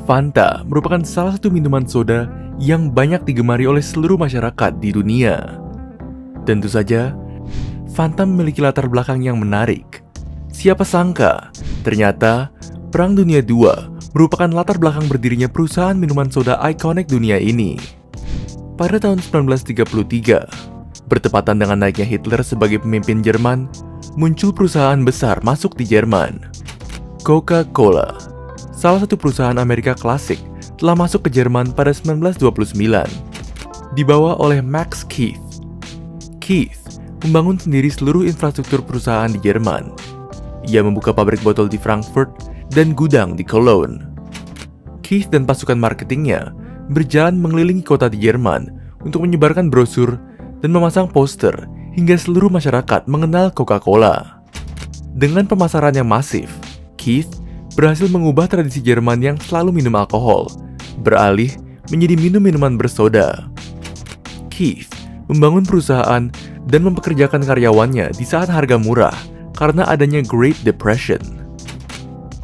Fanta merupakan salah satu minuman soda yang banyak digemari oleh seluruh masyarakat di dunia. Tentu saja, Fanta memiliki latar belakang yang menarik. Siapa sangka, ternyata Perang Dunia II merupakan latar belakang berdirinya perusahaan minuman soda ikonik dunia ini. Pada tahun 1933, bertepatan dengan naiknya Hitler sebagai pemimpin Jerman, muncul perusahaan besar masuk di Jerman. Coca-Cola, salah satu perusahaan Amerika klasik, telah masuk ke Jerman pada 1929, dibawa oleh Max Keith. Keith membangun sendiri seluruh infrastruktur perusahaan di Jerman. Ia membuka pabrik botol di Frankfurt dan gudang di Cologne. Keith dan pasukan marketingnya berjalan mengelilingi kota di Jerman untuk menyebarkan brosur dan memasang poster hingga seluruh masyarakat mengenal Coca-Cola. Dengan pemasaran yang masif, Keith berhasil mengubah tradisi Jerman yang selalu minum alkohol, beralih menjadi minum minuman bersoda. Keith membangun perusahaan dan mempekerjakan karyawannya di saat harga murah karena adanya Great Depression.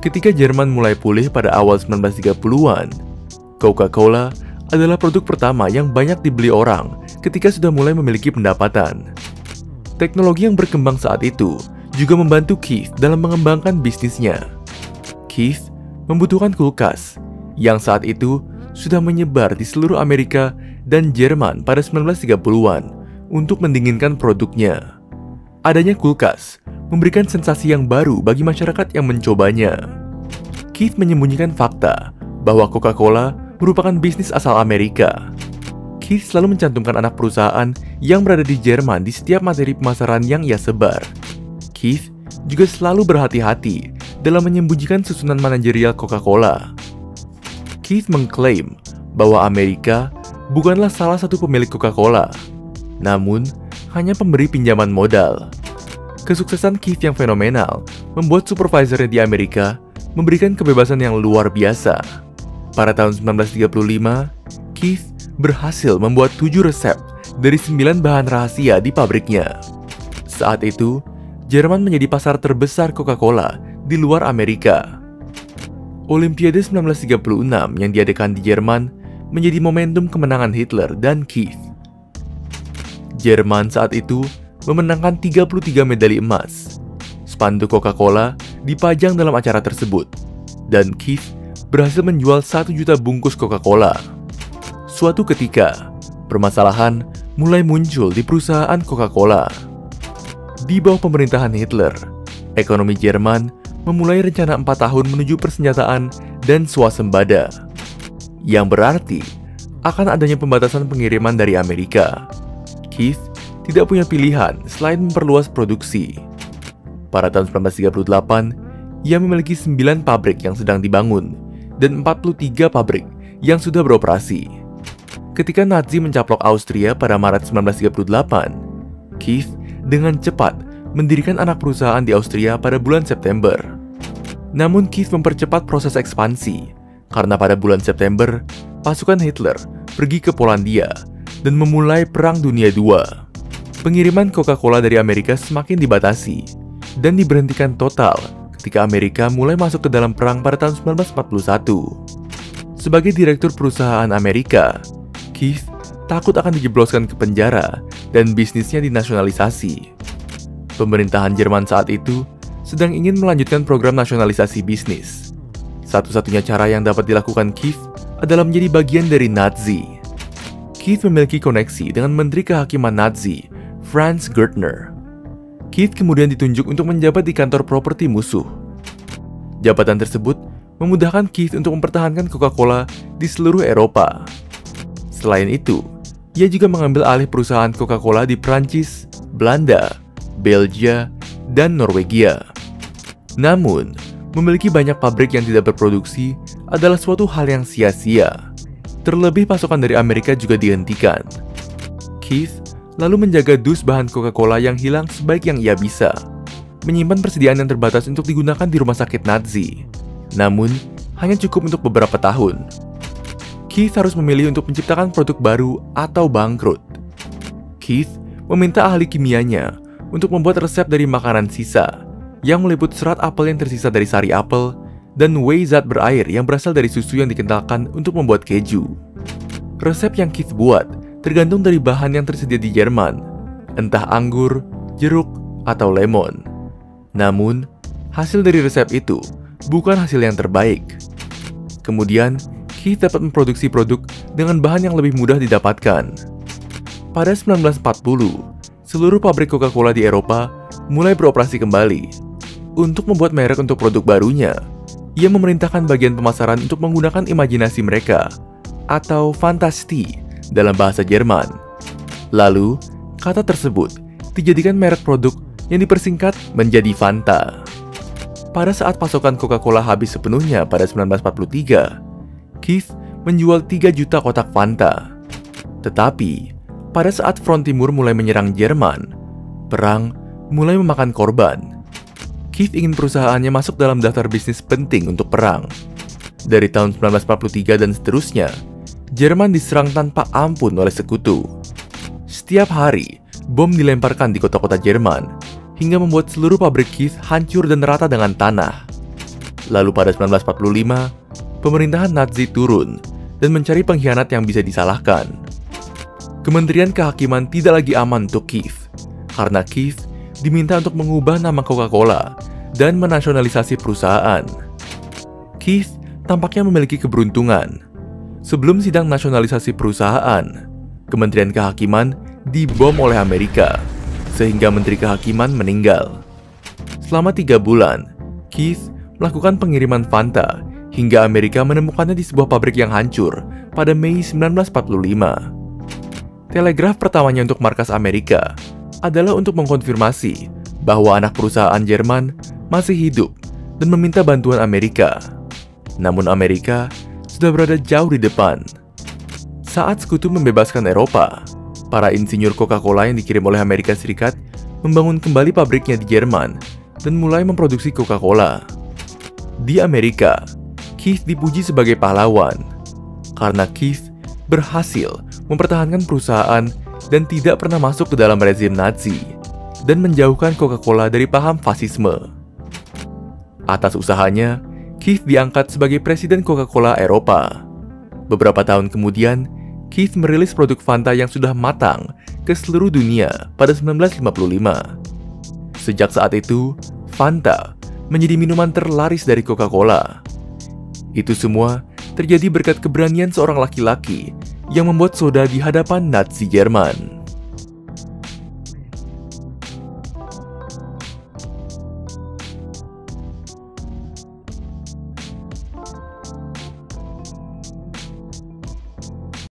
Ketika Jerman mulai pulih pada awal 1930-an, Coca-Cola adalah produk pertama yang banyak dibeli orang ketika sudah mulai memiliki pendapatan. Teknologi yang berkembang saat itu juga membantu Keith dalam mengembangkan bisnisnya. Keith membutuhkan kulkas yang saat itu sudah menyebar di seluruh Amerika dan Jerman pada 1930-an untuk mendinginkan produknya. Adanya kulkas memberikan sensasi yang baru bagi masyarakat yang mencobanya. Keith menyembunyikan fakta bahwa Coca-Cola merupakan bisnis asal Amerika. Keith selalu mencantumkan anak perusahaan yang berada di Jerman di setiap materi pemasaran yang ia sebar. Keith juga selalu berhati-hati dalam menyembunyikan susunan manajerial Coca-Cola. Keith mengklaim bahwa Amerika bukanlah salah satu pemilik Coca-Cola, namun hanya pemberi pinjaman modal. Kesuksesan Keith yang fenomenal membuat supervisornya di Amerika memberikan kebebasan yang luar biasa. Pada tahun 1935, Keith berhasil membuat 7 resep dari 9 bahan rahasia di pabriknya. Saat itu, Jerman menjadi pasar terbesar Coca-Cola di luar Amerika. Olimpiade 1936 yang diadakan di Jerman menjadi momentum kemenangan Hitler dan Keith. Jerman saat itu memenangkan 33 medali emas. Spanduk Coca-Cola dipajang dalam acara tersebut, dan Keith berhasil menjual 1 juta bungkus Coca-Cola. Suatu ketika, permasalahan mulai muncul di perusahaan Coca-Cola. Di bawah pemerintahan Hitler, ekonomi Jerman memulai rencana 4 tahun menuju persenjataan dan swasembada, yang berarti akan adanya pembatasan pengiriman dari Amerika. Keith tidak punya pilihan selain memperluas produksi. Pada tahun 1938, ia memiliki 9 pabrik yang sedang dibangun dan 43 pabrik yang sudah beroperasi. Ketika Nazi mencaplok Austria pada Maret 1938, Keith dengan cepat mendirikan anak perusahaan di Austria pada bulan September. Namun Keith mempercepat proses ekspansi karena pada bulan September, pasukan Hitler pergi ke Polandia dan memulai Perang Dunia II. Pengiriman Coca-Cola dari Amerika semakin dibatasi dan diberhentikan total ketika Amerika mulai masuk ke dalam perang pada tahun 1941. Sebagai direktur perusahaan Amerika, Keith takut akan dijebloskan ke penjara dan bisnisnya dinasionalisasi. Pemerintahan Jerman saat itu sedang ingin melanjutkan program nasionalisasi bisnis. Satu-satunya cara yang dapat dilakukan Keith adalah menjadi bagian dari Nazi. Keith memiliki koneksi dengan Menteri Kehakiman Nazi, Franz Gärtner. Keith kemudian ditunjuk untuk menjabat di kantor properti musuh. Jabatan tersebut memudahkan Keith untuk mempertahankan Coca-Cola di seluruh Eropa. Selain itu, ia juga mengambil alih perusahaan Coca-Cola di Prancis, Belanda, Belgia, dan Norwegia. Namun, memiliki banyak pabrik yang tidak berproduksi adalah suatu hal yang sia-sia. Terlebih pasokan dari Amerika juga dihentikan. Keith lalu menjaga dus bahan Coca-Cola yang hilang sebaik yang ia bisa, menyimpan persediaan yang terbatas untuk digunakan di rumah sakit Nazi. Namun, hanya cukup untuk beberapa tahun. Keith harus memilih untuk menciptakan produk baru atau bangkrut. Keith meminta ahli kimianya untuk membuat resep dari makanan sisa, yang meliput serat apel yang tersisa dari sari apel, dan whey zat berair yang berasal dari susu yang dikentalkan untuk membuat keju. Resep yang Keith buat tergantung dari bahan yang tersedia di Jerman, entah anggur, jeruk, atau lemon. Namun, hasil dari resep itu bukan hasil yang terbaik. Kemudian, Keith dapat memproduksi produk dengan bahan yang lebih mudah didapatkan. Pada 1940, seluruh pabrik Coca-Cola di Eropa mulai beroperasi kembali. Untuk membuat merek untuk produk barunya, ia memerintahkan bagian pemasaran untuk menggunakan imajinasi mereka, atau fantasti dalam bahasa Jerman. Lalu, kata tersebut dijadikan merek produk yang dipersingkat menjadi Fanta. Pada saat pasokan Coca-Cola habis sepenuhnya pada 1943, Keith menjual 3 juta kotak Fanta. Tetapi, pada saat front timur mulai menyerang Jerman, perang mulai memakan korban. Keith ingin perusahaannya masuk dalam daftar bisnis penting untuk perang. Dari tahun 1943 dan seterusnya, Jerman diserang tanpa ampun oleh sekutu. Setiap hari, bom dilemparkan di kota-kota Jerman, hingga membuat seluruh pabrik Keith hancur dan rata dengan tanah. Lalu pada 1945, pemerintahan Nazi turun dan mencari pengkhianat yang bisa disalahkan. Kementerian Kehakiman tidak lagi aman untuk Keith, karena Keith diminta untuk mengubah nama Coca-Cola dan menasionalisasi perusahaan. Keith tampaknya memiliki keberuntungan. Sebelum sidang nasionalisasi perusahaan, Kementerian Kehakiman dibom oleh Amerika, sehingga Menteri Kehakiman meninggal. Selama 3 bulan, Keith melakukan pengiriman Fanta hingga Amerika menemukannya di sebuah pabrik yang hancur pada Mei 1945. Telegraf pertamanya untuk markas Amerika adalah untuk mengkonfirmasi bahwa anak perusahaan Jerman masih hidup dan meminta bantuan Amerika. Namun Amerika sudah berada jauh di depan. Saat sekutu membebaskan Eropa, para insinyur Coca-Cola yang dikirim oleh Amerika Serikat membangun kembali pabriknya di Jerman dan mulai memproduksi Coca-Cola. Di Amerika, Keith dipuji sebagai pahlawan karena Keith berhasil mempertahankan perusahaan dan tidak pernah masuk ke dalam rezim Nazi dan menjauhkan Coca-Cola dari paham fasisme. Atas usahanya, Keith diangkat sebagai presiden Coca-Cola Eropa. Beberapa tahun kemudian, Keith merilis produk Fanta yang sudah matang ke seluruh dunia pada 1955. Sejak saat itu, Fanta menjadi minuman terlaris dari Coca-Cola. Itu semua terjadi berkat keberanian seorang laki-laki yang membuat soda di hadapan Nazi Jerman.